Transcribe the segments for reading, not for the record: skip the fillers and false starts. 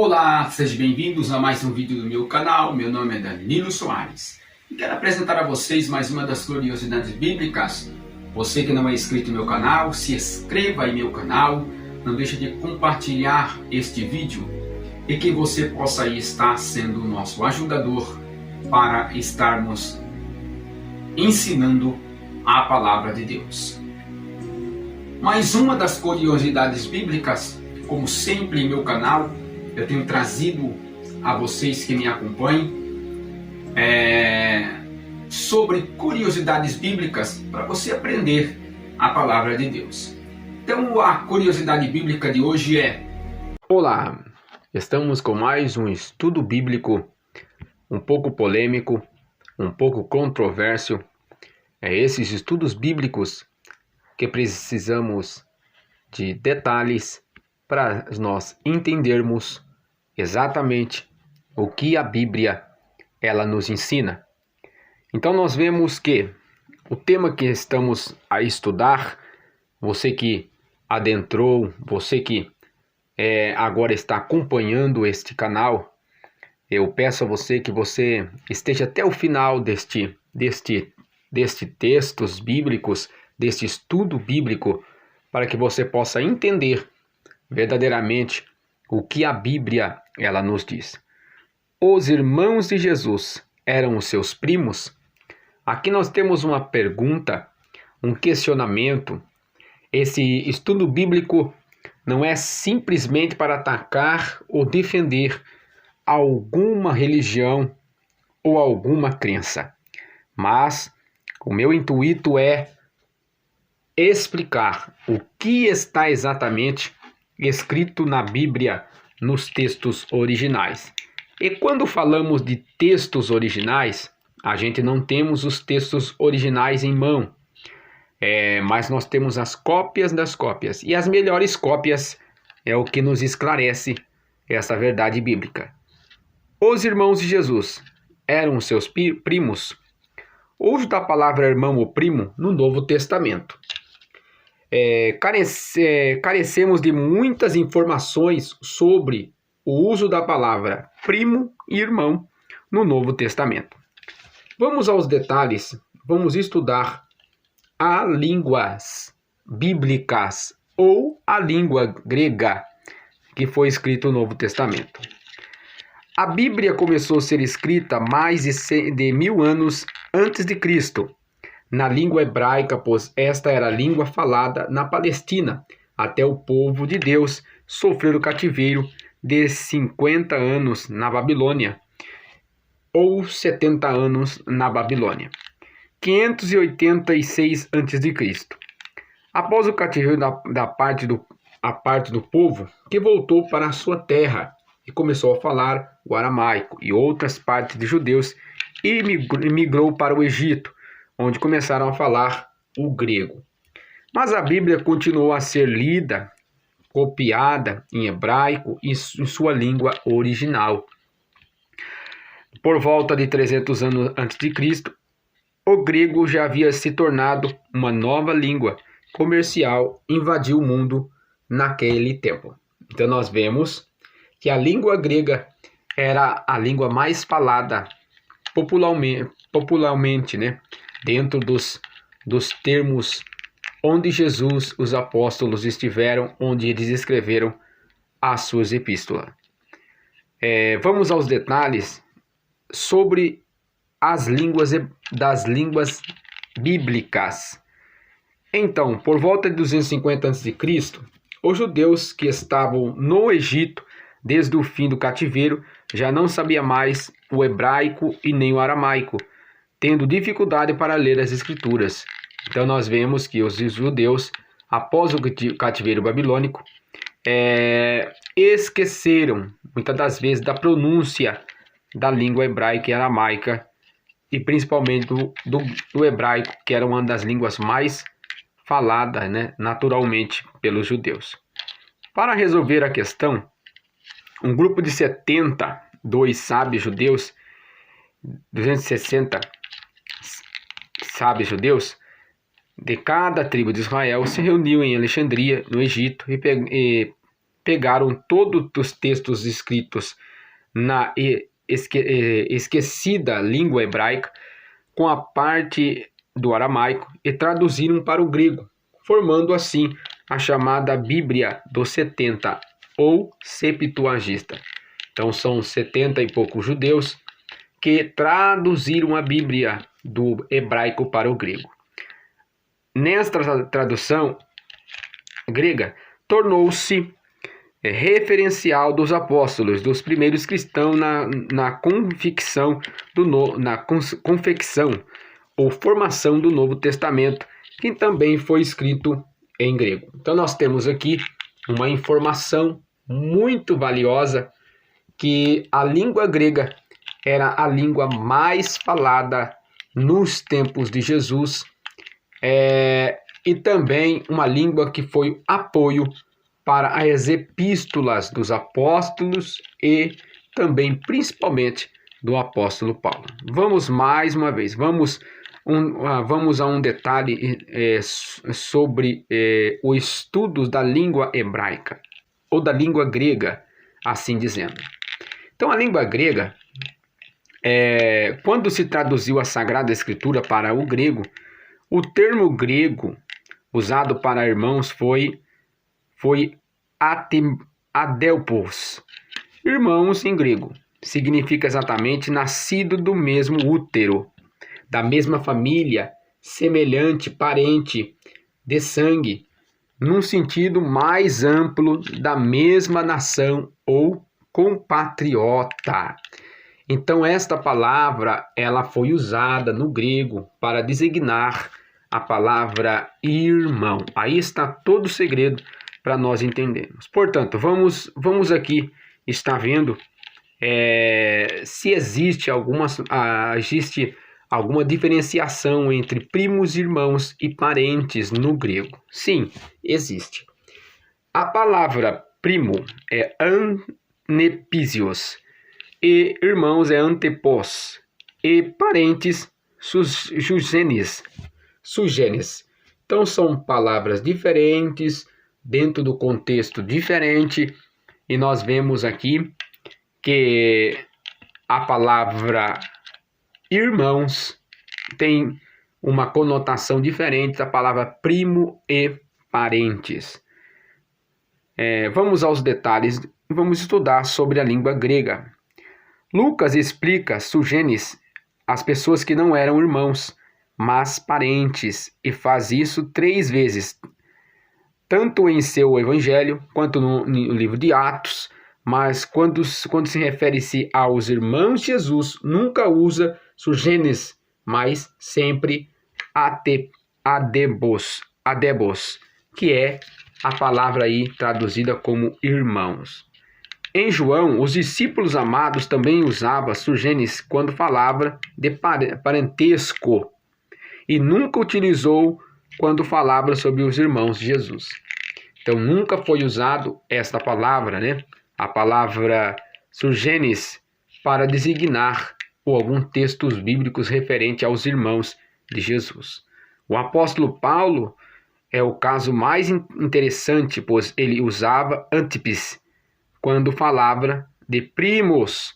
Olá, sejam bem-vindos a mais um vídeo do meu canal. Meu nome é Danilo Soares e quero apresentar a vocês mais uma das curiosidades bíblicas. Você que não é inscrito no meu canal, se inscreva em meu canal, não deixe de compartilhar este vídeo e que você possa aí estar sendo o nosso ajudador para estarmos ensinando a palavra de Deus. Mais uma das curiosidades bíblicas, como sempre em meu canal, eu tenho trazido a vocês que me acompanhem sobre curiosidades bíblicas para você aprender a palavra de Deus. Então a curiosidade bíblica de hoje é: Olá, estamos com mais um estudo bíblico um pouco polêmico, um pouco controverso. Esses estudos bíblicos que precisamos de detalhes para nós entendermos exatamente o que a Bíblia ela nos ensina. Então nós vemos que o tema que estamos a estudar, você que adentrou, você que agora está acompanhando este canal, eu peço a você que você esteja até o final deste textos bíblicos, deste estudo bíblico, para que você possa entender verdadeiramente o que a Bíblia ela nos diz. Os irmãos de Jesus eram os seus primos? Aqui nós temos uma pergunta, um questionamento. Esse estudo bíblico não é simplesmente para atacar ou defender alguma religião ou alguma crença, mas o meu intuito é explicar o que está exatamente escrito na Bíblia nos textos originais. E quando falamos de textos originais, a gente não temos os textos originais em mão, mas nós temos as cópias das cópias. E as melhores cópias é o que nos esclarece essa verdade bíblica. Os irmãos de Jesus eram seus primos? O uso da palavra irmão ou primo no Novo Testamento. Carecemos de muitas informações sobre o uso da palavra primo e irmão no Novo Testamento. Vamos aos detalhes, vamos estudar as línguas bíblicas ou a língua grega que foi escrito no Novo Testamento. A Bíblia começou a ser escrita mais de 1000 anos antes de Cristo, na língua hebraica, pois esta era a língua falada na Palestina, até o povo de Deus sofrer o cativeiro de 50 anos na Babilônia, ou 70 anos na Babilônia. 586 a.C. Após o cativeiro a parte do povo, que voltou para a sua terra e começou a falar o aramaico e outras partes de judeus, e migrou para o Egito, onde começaram a falar o grego. Mas a Bíblia continuou a ser lida, copiada em hebraico e em sua língua original. Por volta de 300 anos antes de Cristo, o grego já havia se tornado uma nova língua comercial, invadiu o mundo naquele tempo. Então nós vemos que a língua grega era a língua mais falada popularmente, dentro dos termos onde Jesus, os apóstolos estiveram, onde eles escreveram as suas epístolas. Vamos aos detalhes sobre as línguas bíblicas. Então, por volta de 250 a.C., os judeus que estavam no Egito desde o fim do cativeiro já não sabiam mais o hebraico e nem o aramaico, tendo dificuldade para ler as escrituras. Então nós vemos que os judeus, após o cativeiro babilônico, esqueceram muitas das vezes da pronúncia da língua hebraica e aramaica, e principalmente do hebraico, que era uma das línguas mais faladas, naturalmente pelos judeus. Para resolver a questão, um grupo de 72 sábios judeus, 260 sábios judeus de cada tribo de Israel se reuniu em Alexandria, no Egito, e pegaram todos os textos escritos na esquecida língua hebraica com a parte do aramaico e traduziram para o grego, formando assim a chamada Bíblia dos 70 ou Septuaginta. Então são 70 e poucos judeus que traduziram a Bíblia do hebraico para o grego. Nesta tradução grega, tornou-se referencial dos apóstolos, dos primeiros cristãos na confecção ou formação do Novo Testamento, que também foi escrito em grego. Então nós temos aqui uma informação muito valiosa, que a língua grega era a língua mais falada nos tempos de Jesus, e também uma língua que foi apoio para as epístolas dos apóstolos e também, principalmente, do apóstolo Paulo. Vamos mais uma vez, vamos a um detalhe sobre o estudo da língua hebraica, ou da língua grega, assim dizendo. Então, a língua grega, quando se traduziu a Sagrada Escritura para o grego, o termo grego usado para irmãos foi adelpos. Irmãos em grego significa exatamente nascido do mesmo útero, da mesma família, semelhante, parente, de sangue, num sentido mais amplo, da mesma nação ou compatriota. Então esta palavra ela foi usada no grego para designar a palavra irmão. Aí está todo o segredo para nós entendermos. Portanto, vamos aqui estar vendo se existe alguma diferenciação entre primos, irmãos e parentes no grego. Sim, existe. A palavra primo é anepísios, e irmãos é antepós, e parentes sugenes. Então são palavras diferentes, dentro do contexto diferente, e nós vemos aqui que a palavra irmãos tem uma conotação diferente da palavra primo e parentes. Vamos aos detalhes, vamos estudar sobre a língua grega. Lucas explica sugenes as pessoas que não eram irmãos, mas parentes, e faz isso 3 vezes, tanto em seu evangelho quanto no livro de Atos. Mas quando se refere-se aos irmãos de Jesus, nunca usa sugenes, mas sempre adebos, que é a palavra aí traduzida como irmãos. Em João, os discípulos amados também usavam sugenes quando falava de parentesco, e nunca utilizou quando falava sobre os irmãos de Jesus. Então nunca foi usado esta palavra, a palavra sugenes, para designar alguns textos bíblicos referentes aos irmãos de Jesus. O apóstolo Paulo é o caso mais interessante, pois ele usava antipes quando falava de primos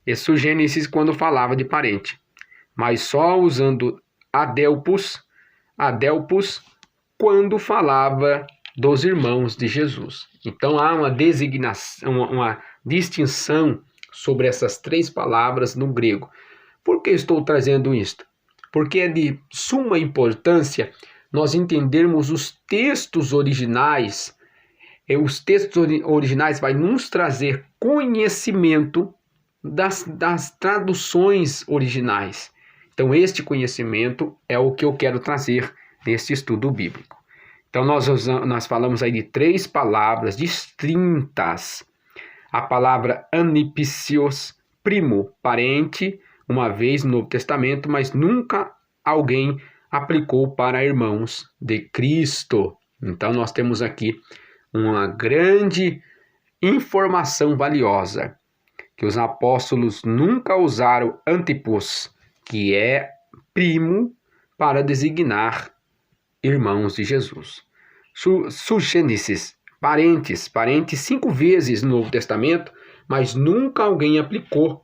e sugênesis quando falava de parente, mas só usando adelpos quando falava dos irmãos de Jesus. Então há uma designação, uma distinção sobre essas 3 palavras no grego. Por que estou trazendo isto? Porque é de suma importância nós entendermos os textos originais. E os textos originais vai nos trazer conhecimento das traduções originais. Então este conhecimento é o que eu quero trazer neste estudo bíblico. Então nós falamos aí de 3 palavras distintas. A palavra anipsios, primo, parente, uma vez no Novo Testamento, mas nunca alguém aplicou para irmãos de Cristo. Então nós temos aqui uma grande informação valiosa, que os apóstolos nunca usaram antipos, que é primo, para designar irmãos de Jesus. Sugênesis, parentes 5 vezes no Novo Testamento, mas nunca alguém aplicou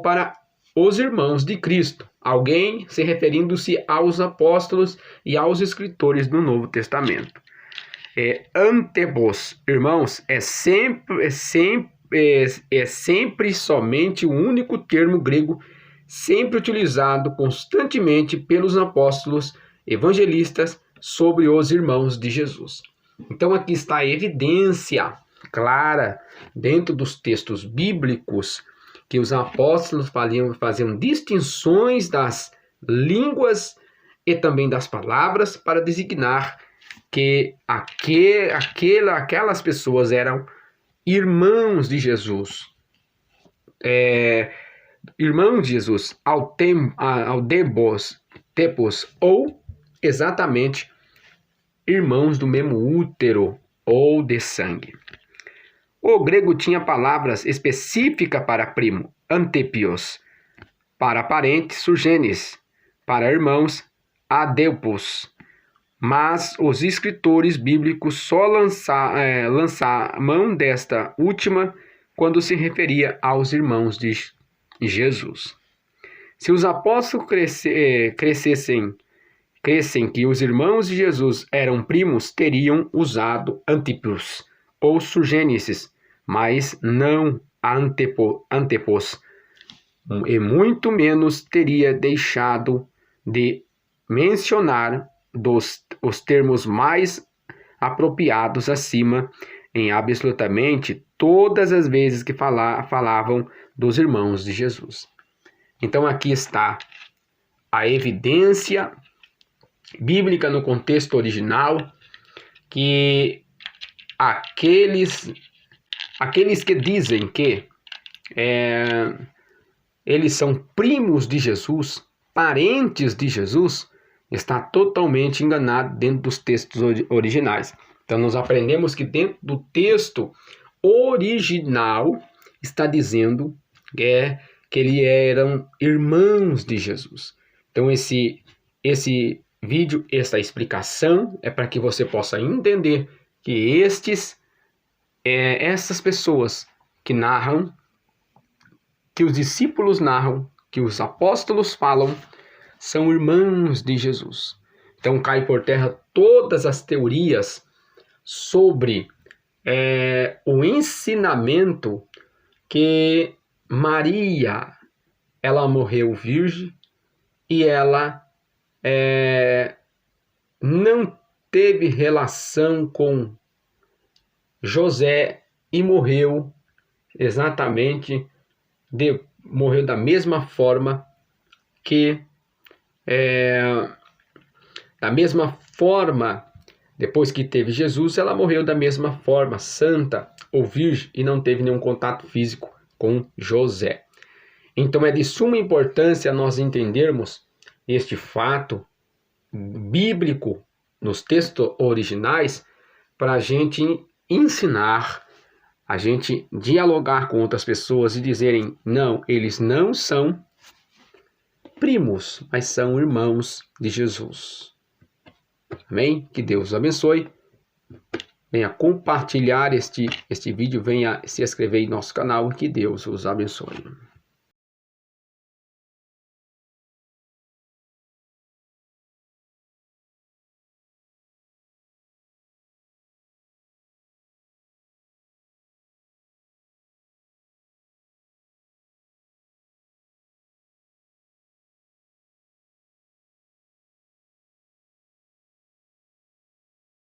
para os irmãos de Cristo. Alguém se referindo-se aos apóstolos e aos escritores do Novo Testamento. Antepos, irmãos, é sempre somente o único termo grego sempre utilizado constantemente pelos apóstolos evangelistas sobre os irmãos de Jesus. Então aqui está a evidência clara dentro dos textos bíblicos que os apóstolos faziam distinções das línguas e também das palavras para designar que aquelas pessoas eram irmãos de Jesus. Irmãos de Jesus, tepos, ou exatamente irmãos do mesmo útero ou de sangue. O grego tinha palavras específicas para primo, antepios, para parentes, surgenes, para irmãos, adelpos, mas os escritores bíblicos só lançaram mão desta última quando se referia aos irmãos de Jesus. Se os apóstolos crescem que os irmãos de Jesus eram primos, teriam usado antepios ou surgênesis, mas não antepos, e muito menos teria deixado de mencionar os termos mais apropriados acima em absolutamente todas as vezes que falavam dos irmãos de Jesus. Então aqui está a evidência bíblica no contexto original que aqueles que dizem que eles são primos de Jesus, parentes de Jesus, está totalmente enganado dentro dos textos originais. Então nós aprendemos que dentro do texto original está dizendo que eles eram irmãos de Jesus. Então esse vídeo, essa explicação é para que você possa entender que essas pessoas que narram, que os discípulos narram, que os apóstolos falam, são irmãos de Jesus. Então cai por terra todas as teorias sobre o ensinamento que Maria, ela morreu virgem e ela não teve relação com José e morreu exatamente, morreu da mesma forma que depois que teve Jesus, ela morreu da mesma forma, santa ou virgem, e não teve nenhum contato físico com José. Então é de suma importância nós entendermos este fato bíblico nos textos originais para a gente ensinar, a gente dialogar com outras pessoas e dizerem, não, eles não são primos, mas são irmãos de Jesus. Amém? Que Deus os abençoe. Venha compartilhar este vídeo, venha se inscrever em nosso canal. Que Deus os abençoe.